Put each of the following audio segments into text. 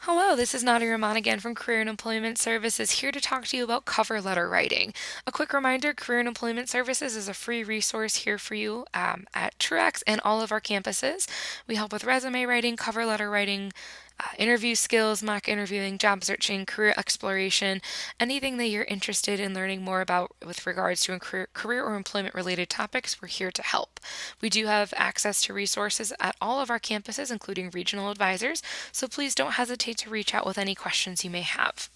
Hello, this is Nadia Rahman again from Career and Employment Services, here to talk to you about cover letter writing. A quick reminder, Career and Employment Services is a free resource here for you at Truax and all of our campuses. We help with resume writing, cover letter writing, interview skills, mock interviewing, job searching, career exploration, anything that you're interested in learning more about with regards to career or employment related topics, we're here to help. We do have access to resources at all of our campuses, including regional advisors, so please don't hesitate to reach out with any questions you may have.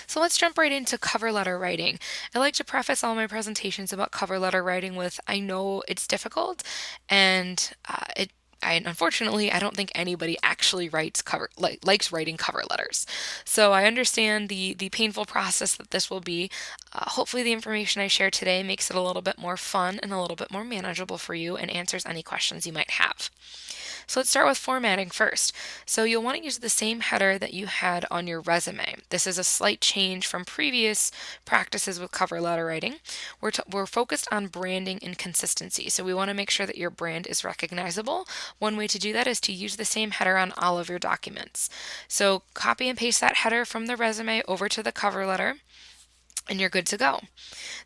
So let's jump right into cover letter writing. I like to preface all my presentations about cover letter writing with I know it's difficult and unfortunately, I don't think anybody actually likes writing cover letters. So I understand the painful process that this will be. Hopefully, the information I share today makes it a little bit more fun and a little bit more manageable for you and answers any questions you might have. So let's start with formatting first. So you'll want to use the same header that you had on your resume. This is a slight change from previous practices with cover letter writing. We're focused on branding and consistency. So we want to make sure that your brand is recognizable. One way to do that is to use the same header on all of your documents. So copy and paste that header from the resume over to the cover letter, and you're good to go.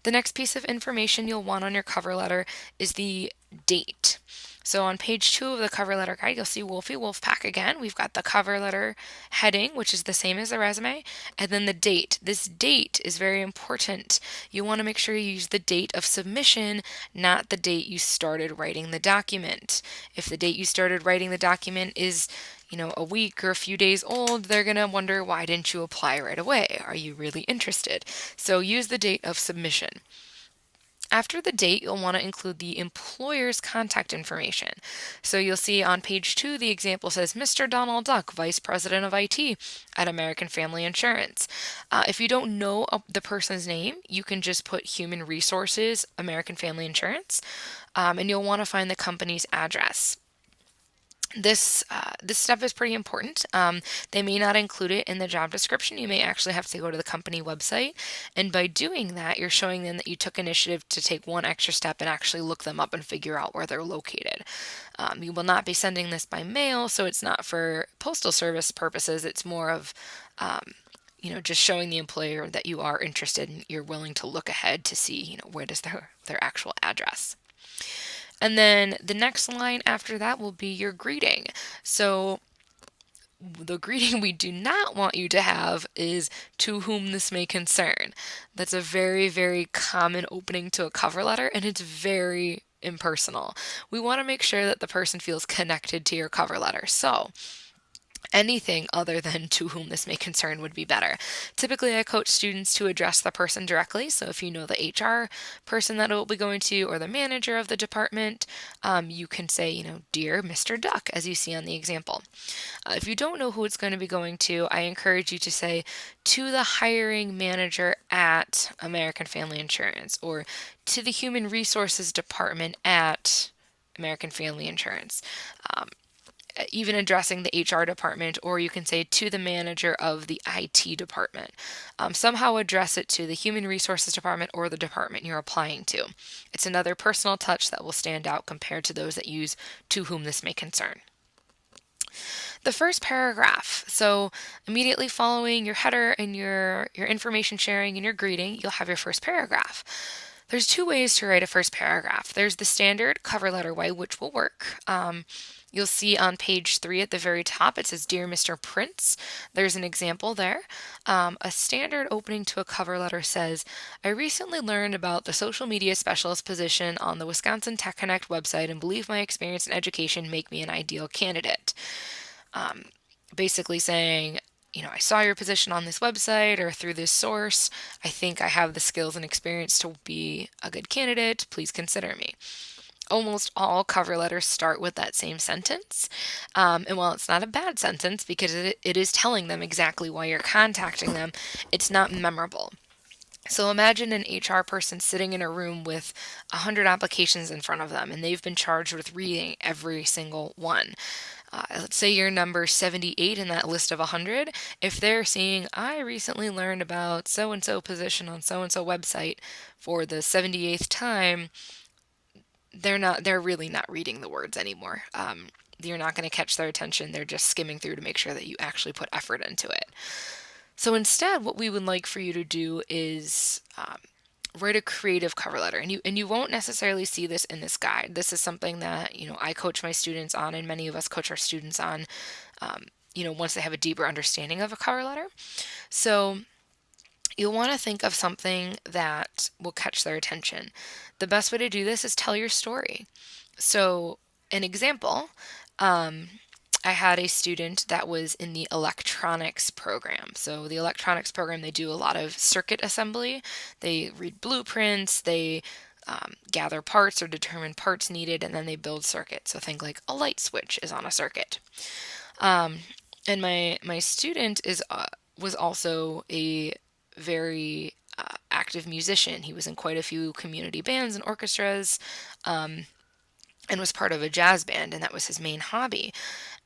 The next piece of information you'll want on your cover letter is the date. So on page 2 of the cover letter guide, you'll see Wolfie Wolfpack again. We've got the cover letter heading, which is the same as the resume, and then the date. This date is very important. You want to make sure you use the date of submission, not the date you started writing the document. If the date you started writing the document is a week or a few days old, they're going to wonder, why didn't you apply right away? Are you really interested? So use the date of submission. After the date, you'll want to include the employer's contact information. So you'll see on page 2, the example says Mr. Donald Duck, Vice President of IT at American Family Insurance. If you don't know the person's name, you can just put Human Resources, American Family Insurance, and you'll want to find the company's address. This step is pretty important. They may not include it in the job description. You may actually have to go to the company website, and by doing that, you're showing them that you took initiative to take one extra step and actually look them up and figure out where they're located. You will not be sending this by mail, so it's not for postal service purposes. It's more of just showing the employer that you are interested and you're willing to look ahead to see, where does their actual address. And then the next line after that will be your greeting. So the greeting we do not want you to have is "to whom this may concern." That's a very, very common opening to a cover letter, and it's very impersonal. We want to make sure that the person feels connected to your cover letter. So anything other than "to whom this may concern" would be better. Typically, I coach students to address the person directly. So if you know the HR person that it will be going to or the manager of the department, you can say, "Dear Mr. Duck," as you see on the example. If you don't know who it's going to be going to, I encourage you to say "to the hiring manager at American Family Insurance" or "to the human resources department at American Family Insurance." Even addressing the HR department, or you can say "to the manager of the IT department." Somehow address it to the human resources department or the department you're applying to. It's another personal touch that will stand out compared to those that use "to whom this may concern." The first paragraph. So immediately following your header and your information sharing and your greeting, you'll have your first paragraph. There's two ways to write a first paragraph. There's the standard cover letter way, which will work. You'll see on page 3 at the very top, it says "Dear Mr. Prince." There's an example there. A standard opening to a cover letter says, "I recently learned about the social media specialist position on the Wisconsin Tech Connect website and believe my experience and education make me an ideal candidate." Basically saying, "I saw your position on this website or through this source. I think I have the skills and experience to be a good candidate. Please consider me." Almost all cover letters start with that same sentence. And while it's not a bad sentence because it is telling them exactly why you're contacting them, it's not memorable. So imagine an HR person sitting in a room with 100 applications in front of them, and they've been charged with reading every single one. Let's say you're number 78 in that list of 100. If they're seeing, "I recently learned about so-and-so position on so-and-so website" for the 78th time, they're really not reading the words anymore. you're not going to catch their attention. They're just skimming through to make sure that you actually put effort into it. So instead, what we would like for you to do is write a creative cover letter. And you won't necessarily see this in this guide. This is something that, I coach my students on, and many of us coach our students on, once they have a deeper understanding of a cover letter. So you'll want to think of something that will catch their attention. The best way to do this is tell your story. So, an example, I had a student that was in the electronics program. So the electronics program, they do a lot of circuit assembly. They read blueprints, they gather parts or determine parts needed, and then they build circuits. So think like a light switch is on a circuit. And my student was also a very active musician. He was in quite a few community bands and orchestras, and was part of a jazz band, and that was his main hobby.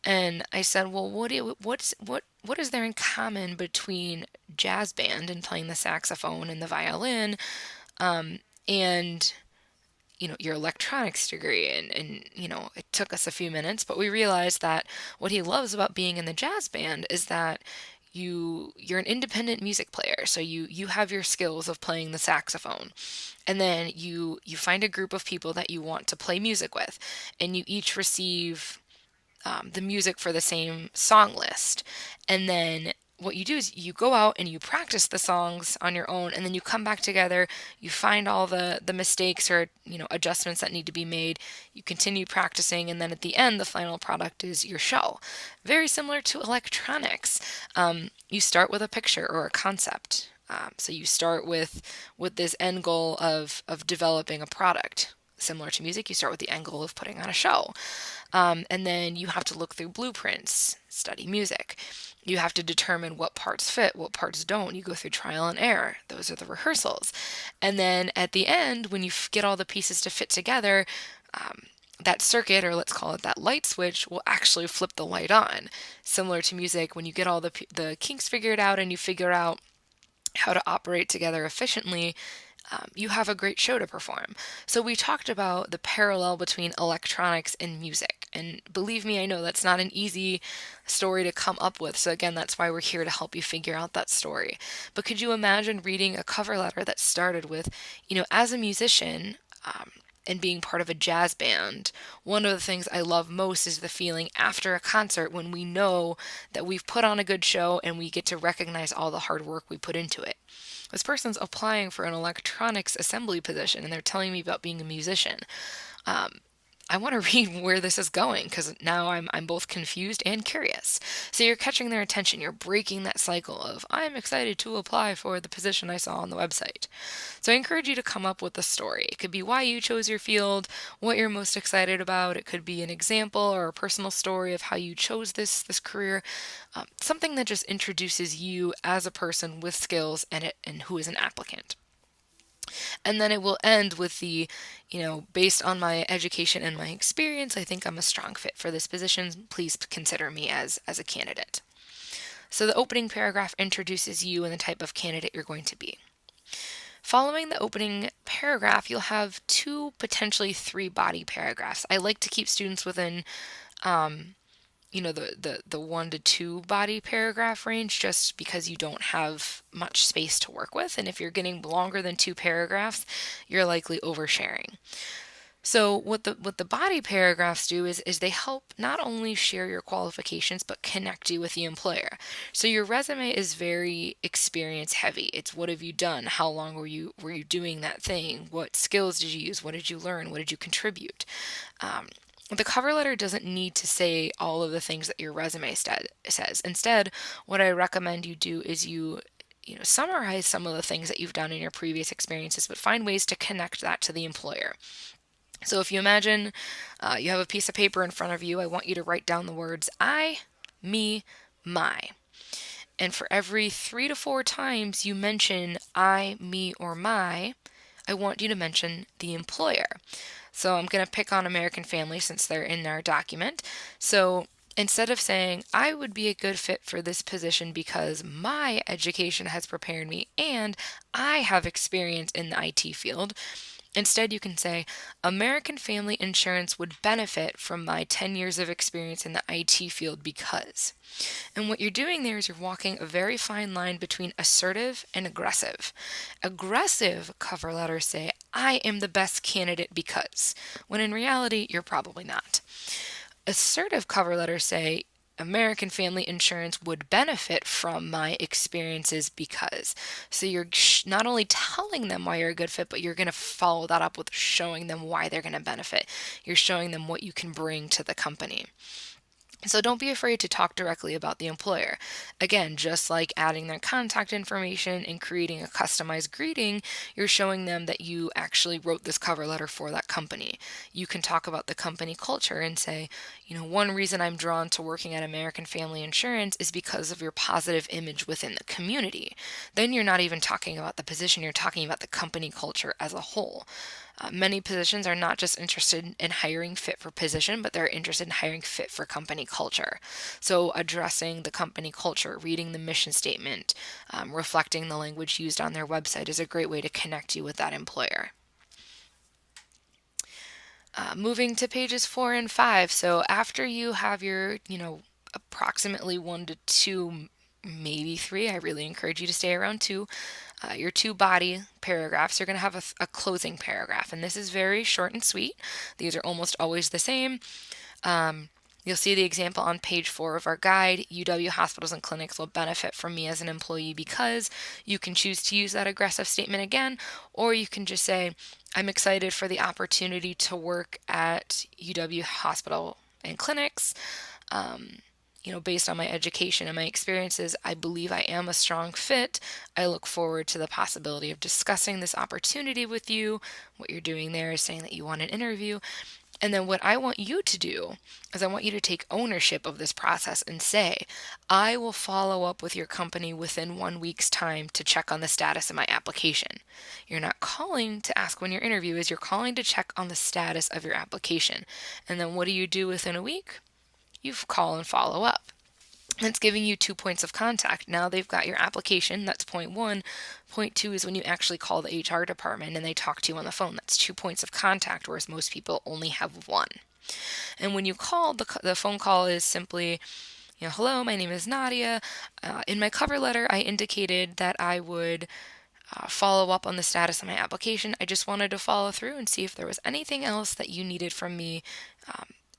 And I said, well, what is there in common between jazz band and playing the saxophone and the violin, and your electronics degree? And it took us a few minutes, but we realized that what he loves about being in the jazz band is that you're an independent music player. So you have your skills of playing the saxophone, and then you find a group of people that you want to play music with, and you each receive the music for the same song list. And then what you do is you go out and you practice the songs on your own, and then you come back together, you find all the mistakes or adjustments that need to be made, you continue practicing, and then at the end the final product is your show. Very similar to electronics. You start with a picture or a concept. So you start with this end goal of developing a product. Similar to music, you start with the end goal of putting on a show. And then you have to look through blueprints, study music. You have to determine what parts fit, what parts don't. You go through trial and error. Those are the rehearsals. And then at the end, when you get all the pieces to fit together, that circuit, or let's call it that light switch, will actually flip the light on. Similar to music, when you get all the kinks figured out and you figure out how to operate together efficiently, you have a great show to perform. So we talked about the parallel between electronics and music. And believe me, I know that's not an easy story to come up with. So again, that's why we're here to help you figure out that story. But could you imagine reading a cover letter that started with, as a musician, and being part of a jazz band, one of the things I love most is the feeling after a concert when we know that we've put on a good show and we get to recognize all the hard work we put into it. This person's applying for an electronics assembly position, and they're telling me about being a musician. I want to read where this is going, because now I'm both confused and curious. So you're catching their attention. You're breaking that cycle of, I'm excited to apply for the position I saw on the website. So I encourage you to come up with a story. It could be why you chose your field, what you're most excited about. It could be an example or a personal story of how you chose this career. Something that just introduces you as a person with skills and who is an applicant. And then it will end with the, based on my education and my experience, I think I'm a strong fit for this position. Please consider me as a candidate. So the opening paragraph introduces you and the type of candidate you're going to be. Following the opening paragraph, you'll have 2, potentially 3 body paragraphs. I like to keep students within the 1 to 2 body paragraph range, just because you don't have much space to work with. And if you're getting longer than 2 paragraphs, you're likely oversharing. So what the body paragraphs do is they help not only share your qualifications, but connect you with the employer. So your resume is very experience heavy. It's what have you done? How long were you doing that thing? What skills did you use? What did you learn? What did you contribute? The cover letter doesn't need to say all of the things that your resume says. Instead, what I recommend you do is you summarize some of the things that you've done in your previous experiences, but find ways to connect that to the employer. So if you imagine you have a piece of paper in front of you, I want you to write down the words I, me, my. And for every 3 to 4 times you mention I, me, or my, I want you to mention the employer. So I'm going to pick on American Family since they're in our document. So instead of saying, I would be a good fit for this position because my education has prepared me and I have experience in the IT field, Instead, you can say, American Family Insurance would benefit from my 10 years of experience in the IT field because. And what you're doing there is you're walking a very fine line between assertive and aggressive. Aggressive cover letters say, I am the best candidate because, when in reality, you're probably not. Assertive cover letters say, American Family Insurance would benefit from my experiences because. So you're not only telling them why you're a good fit, but you're going to follow that up with showing them why they're going to benefit. You're showing them what you can bring to the company. So don't be afraid to talk directly about the employer. Again, just like adding their contact information and creating a customized greeting, you're showing them that you actually wrote this cover letter for that company. You can talk about the company culture and say, one reason I'm drawn to working at American Family Insurance is because of your positive image within the community. Then you're not even talking about the position, you're talking about the company culture as a whole. Many positions are not just interested in hiring fit for position, but they're interested in hiring fit for company culture. So addressing the company culture, reading the mission statement, reflecting the language used on their website is a great way to connect you with that employer. Moving to pages 4 and 5. So after you have your, approximately 1 to 2, maybe 3, I really encourage you to stay around 2. Your 2 body paragraphs, you're going to have a closing paragraph, and this is very short and sweet. These are almost always the same. You'll see the example on page 4 of our guide. UW hospitals and clinics will benefit from me as an employee because. You can choose to use that aggressive statement again, or you can just say, I'm excited for the opportunity to work at UW hospital and clinics. Based on my education and my experiences, I believe I am a strong fit. I look forward to the possibility of discussing this opportunity with you. What you're doing there is saying that you want an interview. And then what I want you to do is I want you to take ownership of this process and say, I will follow up with your company within 1 week's time to check on the status of my application. You're not calling to ask when your interview is, you're calling to check on the status of your application. And then what do you do within a week? You call and follow up. That's giving you 2 points of contact. Now they've got your application. That's point 1. Point 2 is when you actually call the HR department and they talk to you on the phone. That's 2 points of contact, whereas most people only have 1. And when you call, the phone call is simply, hello, my name is Nadia. In my cover letter, I indicated that I would follow up on the status of my application. I just wanted to follow through and see if there was anything else that you needed from me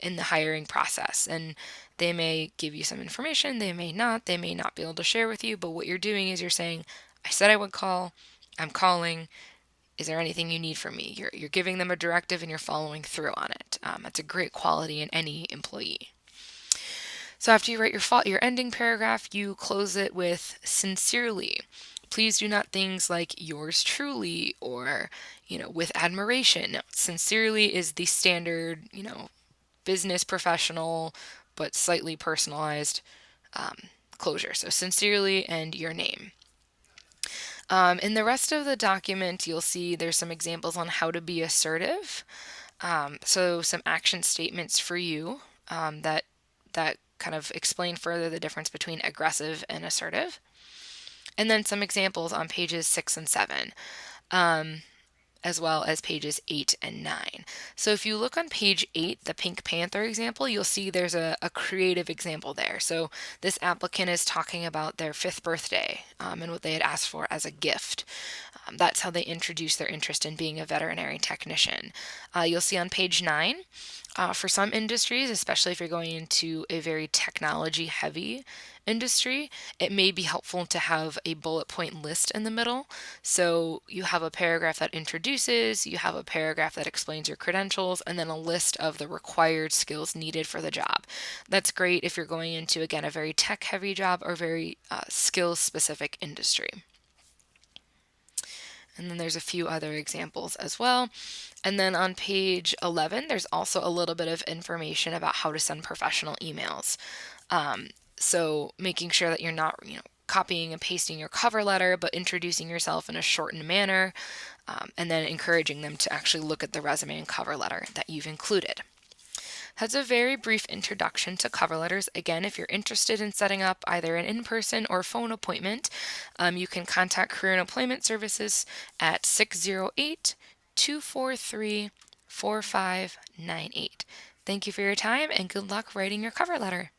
in the hiring process. And they may give you some information, they may not be able to share with you, but what you're doing is you're saying, I said I would call, I'm calling, is there anything you need from me? You're giving them a directive and you're following through on it. That's a great quality in any employee. So after you write your ending paragraph, you close it with sincerely. Please do not things like yours truly or, with admiration. No, sincerely is the standard, business professional, but slightly personalized closure. So sincerely and your name. In the rest of the document, you'll see there's some examples on how to be assertive. So some action statements for you that kind of explain further the difference between aggressive and assertive. And then some examples on pages 6 and 7. As well as pages 8 and 9. So if you look on page 8, the Pink Panther example, you'll see there's a creative example there. So this applicant is talking about their 5th birthday and what they had asked for as a gift. That's how they introduce their interest in being a veterinary technician. You'll see on page 9, for some industries, especially if you're going into a very technology-heavy industry, it may be helpful to have a bullet point list in the middle. So you have a paragraph that introduces, you have a paragraph that explains your credentials, and then a list of the required skills needed for the job. That's great if you're going into, again, a very tech-heavy job or very skills-specific industry. And then there's a few other examples as well. And then on page 11, there's also a little bit of information about how to send professional emails. So making sure that you're not, copying and pasting your cover letter, but introducing yourself in a shortened manner, and then encouraging them to actually look at the resume and cover letter that you've included. That's a very brief introduction to cover letters. Again, if you're interested in setting up either an in-person or phone appointment, you can contact Career and Employment Services at 608 243 4598. Thank you for your time and good luck writing your cover letter.